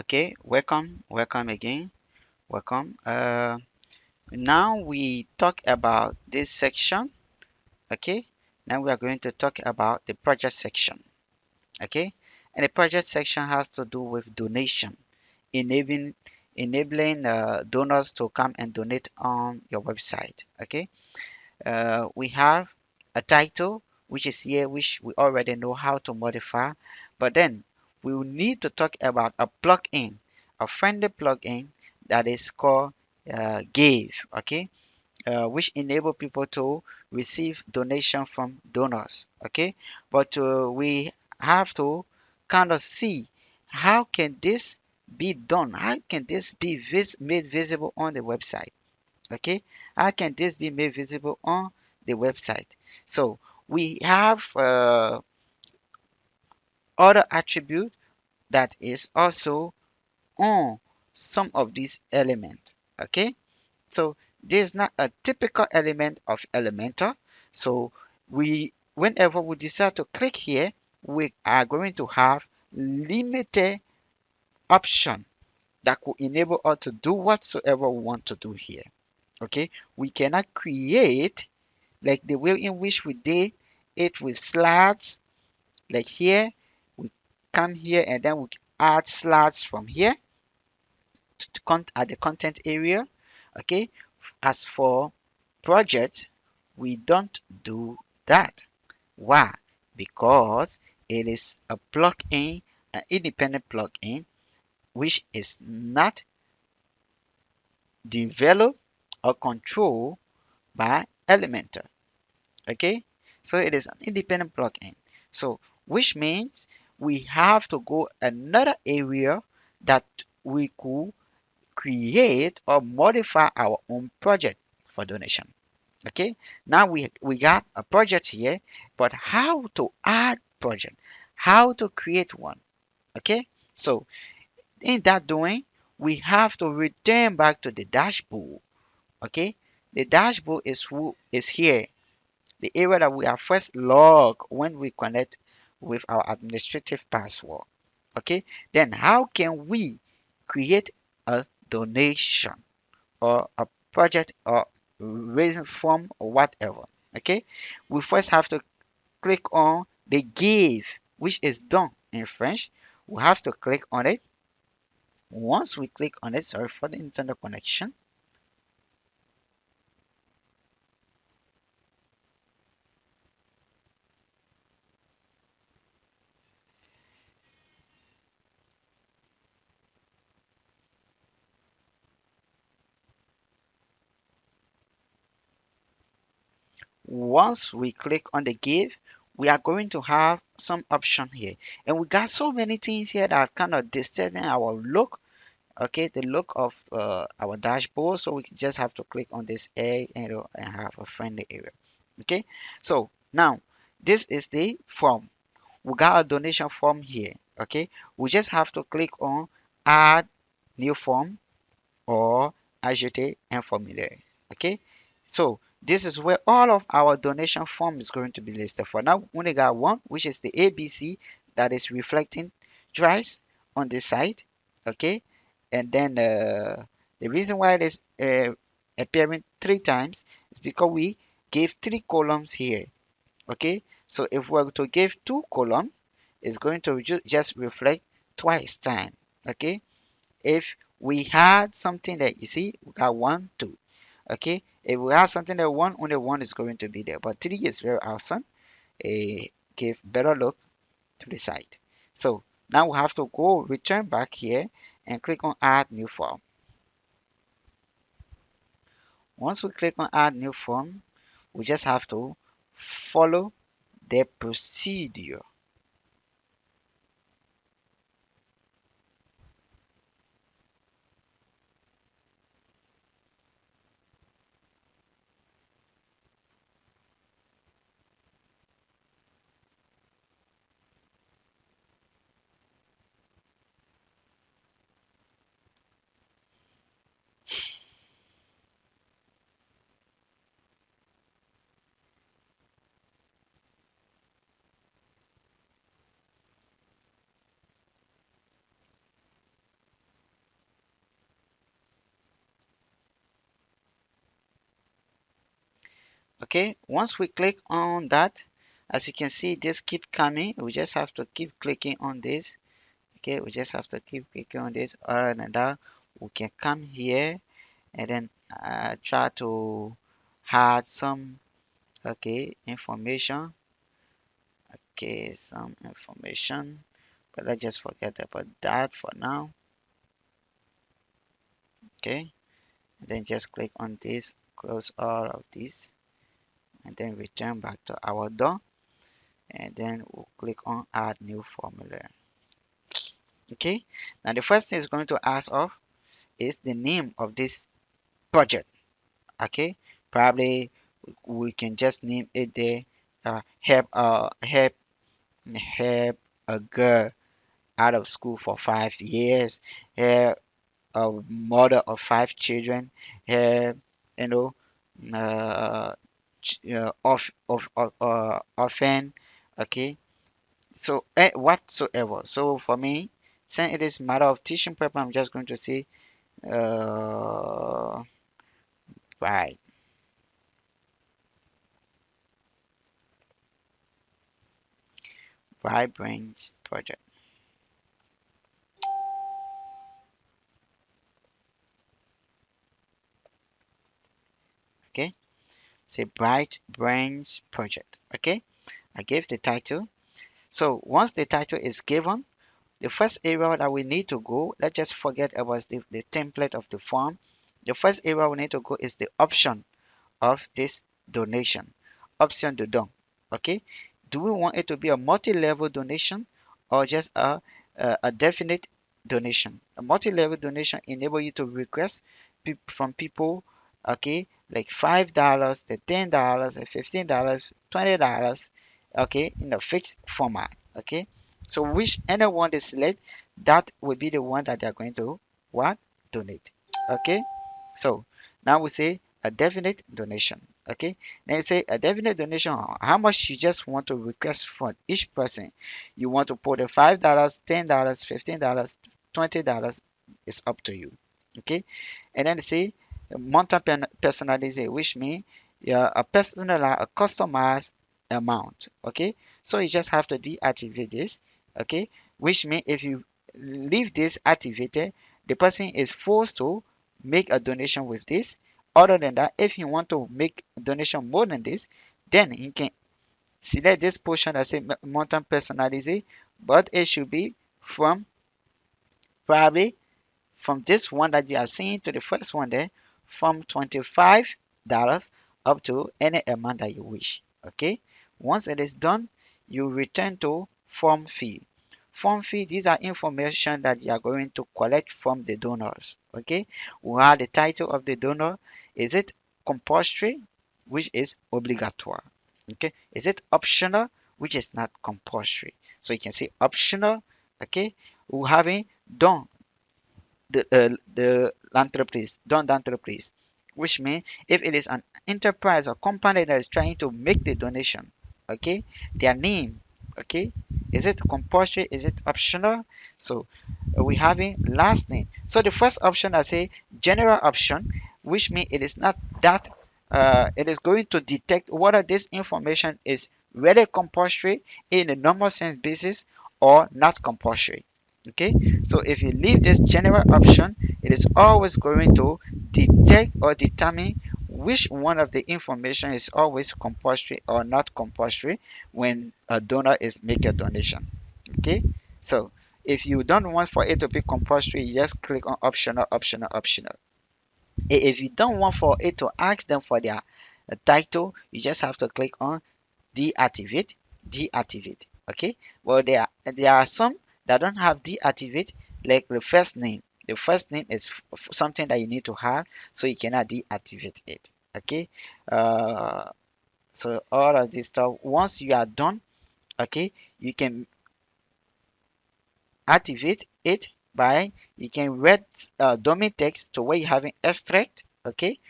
Okay, welcome again, welcome. Now we talk about this section. Okay, now we are going to talk about the project section. Okay, and the project section has to do with donation, enabling donors to come and donate on your website. Okay, we have a title which is here, which we already know how to modify, but then we will need to talk about a plugin, a friendly plugin that is called Give, okay, which enable people to receive donation from donors, okay, but we have to kind of see how can this be done, how can this be made visible on the website. Okay, how can this be made visible on the website? So we have other attribute that is also on some of these elements. Okay, so this is not a typical element of Elementor. So we, whenever we decide to click here, we are going to have limited option that could enable us to do whatsoever we want to do here. Okay, we cannot create like the way in which we did it with slides. Like here, we come here and then we add slides from here at the content area. Okay, as for project, we don't do that. Why? Because it is a plugin, an independent plugin, which is not developed or controlled by Elementor. Okay, so it is an independent plugin, so which means we have to go another area that we could create or modify our own project for donation. Okay, now we got a project here, but how to add project, how to create one. Okay, so in that doing, we have to return back to the dashboard. Okay, the dashboard is who is here, the area that we are first log when we connect with our administrative password. Okay, then how can we create a donation or a project or raising form or whatever? Okay, we first have to click on the give, which is done in French. We have to click on it. Once we click on it, sorry for the internet connection. Once we click on the give, we are going to have some option here, and we got so many things here that are kind of disturbing our look. Okay, the look of our dashboard, so we just have to click on this egg arrow and have a friendly area. Okay, so now this is the form. We got a donation form here. Okay, we just have to click on add new form or ajouter un formulaire. Okay, so this is where all of our donation form is going to be listed. For now, we only got one, which is the ABC, that is reflecting twice on this side. Okay, and then the reason why it is appearing three times is because we gave three columns here. Okay, so if we're to give two columns, it's going to just reflect twice time. Okay, if we had something that, you see, we got one, two. Okay, if we have something that one, only one is going to be there, but three is very awesome. Give better look to the site. So now we have to go return back here and click on add new form. Once we click on add new form, we just have to follow the procedure. Okay, once we click on that, as you can see, this keep coming. We just have to keep clicking on this. Okay, we just have to keep clicking on this. Other than that, we can come here and then try to add some, okay, information. Okay, some information, but let's just forget about that for now. Okay, and then just click on this, close all of this, and then return back to our door, and then we'll click on add new formula. Okay, now the first thing it's going to ask of is the name of this project. Okay, probably we can just name it there, help a girl out of school for 5 years, help a mother of 5 children, help, you know, uh, orphan. Okay, so whatsoever. So for me, since it is matter of teaching purpose, I'm just going to say uh, right, brains project. Okay, say bright brains project. Okay, I gave the title. So once the title is given, the first area that we need to go, let's just forget about the template of the form. The first area we need to go is the option of this donation. Option to don. Okay, do we want it to be a multi-level donation or just a definite donation? A multi-level donation enable you to request from people, okay, like $5, the $10, the $15, $20, okay, in a fixed format. Okay, so which anyone they select, that will be the one that they're going to what donate. Okay, so now we say a definite donation. Okay, then you say a definite donation, how much you just want to request for each person. You want to put a $5, $10, $15, $20, it's up to you. Okay, and then say month personalized, which means yeah, a personal, a customized amount. Okay, so you just have to deactivate this. Okay, which means if you leave this activated, the person is forced to make a donation with this. Other than that, if you want to make a donation more than this, then you can select this portion that say montant personalized, but it should be from probably from this one that you are seeing to the first one there, from $25 up to any amount that you wish. Okay, once it is done, you return to form fee. Form fee, these are information that you are going to collect from the donors. Okay, we have the title of the donor. Is it compulsory, which is obligatory? Okay, is it optional, which is not compulsory? So you can say optional. Okay, we having don the entreprise, done the entreprise, which means if it is an enterprise or company that is trying to make the donation, okay, their name, okay, is it compulsory? Is it optional? So we having last name. So the first option I say general option, which means it is not that it is going to detect whether this information is really compulsory in a normal sense basis or not compulsory. Okay, so if you leave this general option, it is always going to detect or determine which one of the information is always compulsory or not compulsory when a donor is make a donation. Okay, so if you don't want for it to be compulsory, you just click on optional, optional, optional. If you don't want for it to ask them for their title, you just have to click on deactivate, deactivate. Okay, well there are some that don't have deactivate, like the first name. The first name is something that you need to have, so you cannot deactivate it. Okay, uh, so all of this stuff, once you are done, okay, you can activate it by, you can read domain text to where you have an extract. Okay,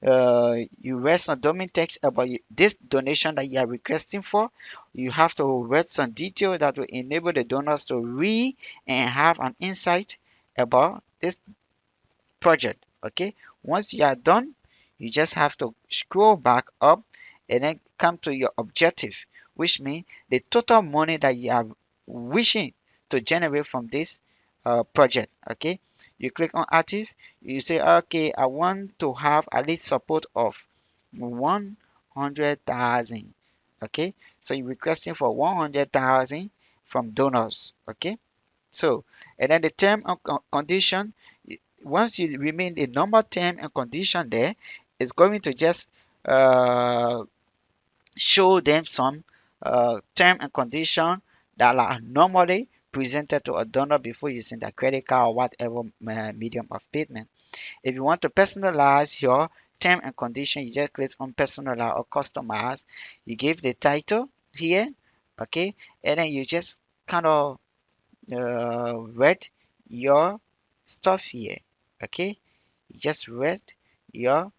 you write some domain text about this donation that you are requesting for. You have to write some detail that will enable the donors to read and have an insight about this project. Okay, once you are done, you just have to scroll back up and then come to your objective, which means the total money that you are wishing to generate from this project. Okay, you click on active, you say, okay, I want to have at least support of 100,000. Okay, so you're requesting for 100,000 from donors. Okay, so, and then the term and condition, once you remain the normal term and condition there, it's going to just uh, show them some term and condition that are normally presented to a donor before using the credit card or whatever medium of payment. If you want to personalize your term and condition, you just click on personalize or customize. You give the title here, okay, and then you just kind of read your stuff here. Okay, you just read your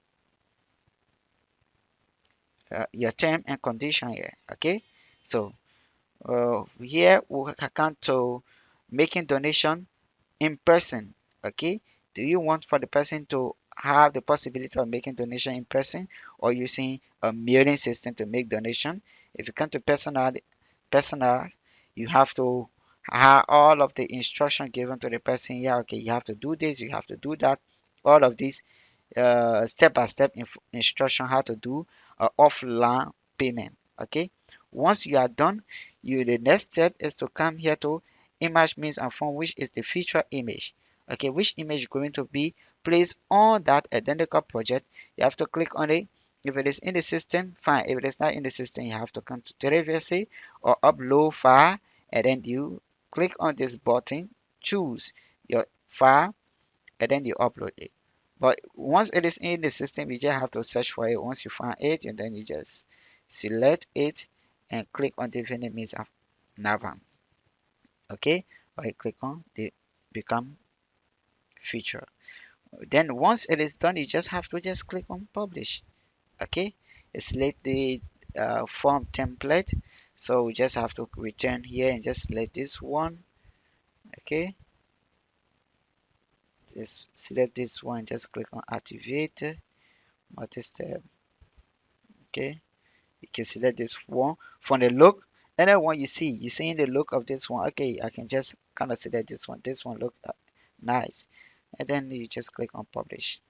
your term and condition here. Okay, so here we come to making donation in person. Okay, do you want for the person to have the possibility of making donation in person or using a mailing system to make donation? If you come to personal, you have to have all of the instruction given to the person. Yeah, okay, you have to do this, you have to do that, all of these step-by-step instruction how to do offline payment. Okay, once you are done, the next step is to come here to image means and form, which is the feature image. Okay, which image is going to be placed on that identical project. You have to click on it. If it is in the system, fine. If it is not in the system, you have to come to Television or upload file, and then you click on this button, choose your file, and then you upload it. But once it is in the system, you just have to search for it. Once you find it, and then you just select it and click on the means of Navam. Okay, or you click on the become feature. Then once it is done, you just have to just click on publish. Okay, select the form template. So we just have to return here and just select this one. Okay, just select this one. Just click on activate multi-step. Okay, you can select this one from the look. And then when you see the look of this one. Okay, I can just kind of select this one. This one look nice, and then you just click on publish.